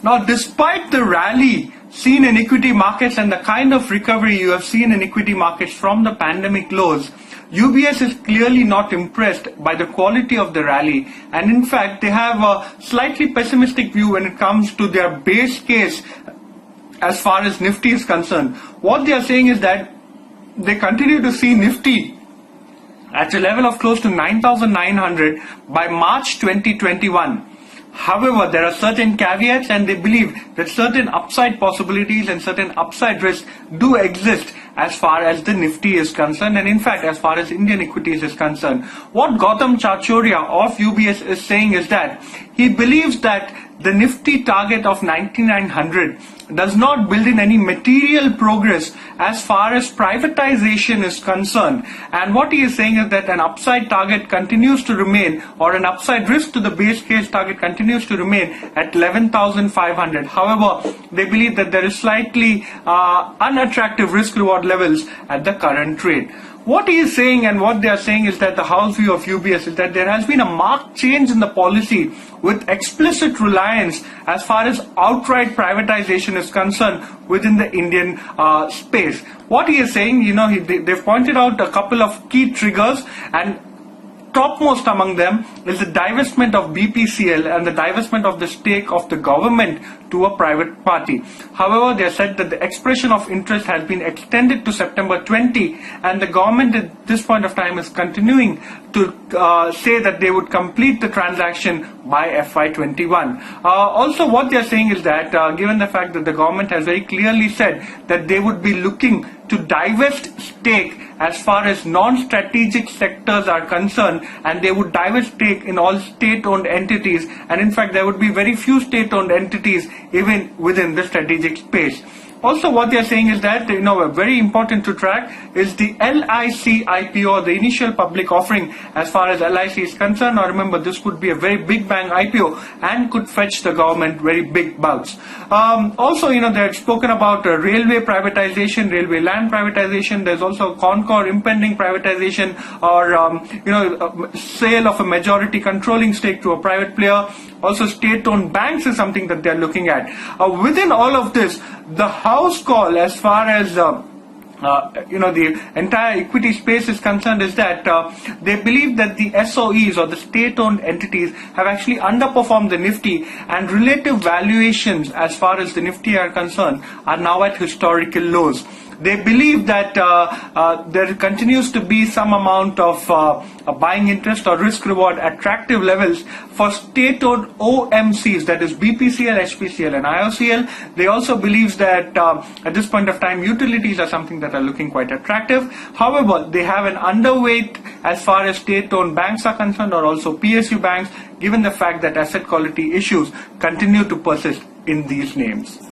Now, despite the rally seen in equity markets and the kind of recovery you have seen in equity markets from the pandemic lows, UBS is clearly not impressed by the quality of the rally, and in fact they have a slightly pessimistic view when it comes to their base case as far as Nifty is concerned. What they are saying is that they continue to see Nifty at a level of close to 9,900 by March 2021. However, there are certain caveats, and they believe that certain upside possibilities and certain upside risks do exist as far as the Nifty is concerned, and in fact as far as Indian equities is concerned. What Gautam Chhaochharia of UBS is saying is that he believes that the Nifty target of 9,900 does not build in any material progress as far as privatization is concerned. And what he is saying is that an upside target continues to remain, or an upside risk to the base case target continues to remain at 11,500. However, they believe that there is slightly unattractive risk reward levels at the current trade. What he is saying and what they are saying is that the house view of UBS is that there has been a marked change in the policy with explicit reliance as far as outright privatization is concerned within the Indian space. What he is saying, they've pointed out a couple of key triggers, and topmost among them is the divestment of BPCL and the divestment of the stake of the government to a private party. However, they said that the expression of interest has been extended to September 20, and the government at this point of time is continuing to say that they would complete the transaction by FY21. Also, what they are saying is that given the fact that the government has very clearly said that they would be looking to divest stake as far as non-strategic sectors are concerned, and they would divest stake in all state-owned entities, and in fact there would be very few state-owned entities even within the strategic space. Also, what they are saying is that, very important to track is the LIC IPO, the initial public offering as far as LIC is concerned. Now remember, this could be a very big bang IPO and could fetch the government very big bucks. Also, they had spoken about railway privatization, railway land privatization. There's also Concor impending privatization, or, sale of a majority controlling stake to a private player. Also, state-owned banks is something that they're looking at. Within all of this, the house call as far as the entire equity space is concerned is that they believe that the SOEs, or the state-owned entities, have actually underperformed the Nifty, and relative valuations as far as the Nifty are concerned are now at historical lows. They believe that there continues to be some amount of buying interest or risk reward attractive levels for state-owned OMCs, that is BPCL, HPCL and IOCL. They also believe that at this point of time utilities are something that are looking quite attractive. However, they have an underweight as far as state-owned banks are concerned, or also PSU banks, given the fact that asset quality issues continue to persist in these names.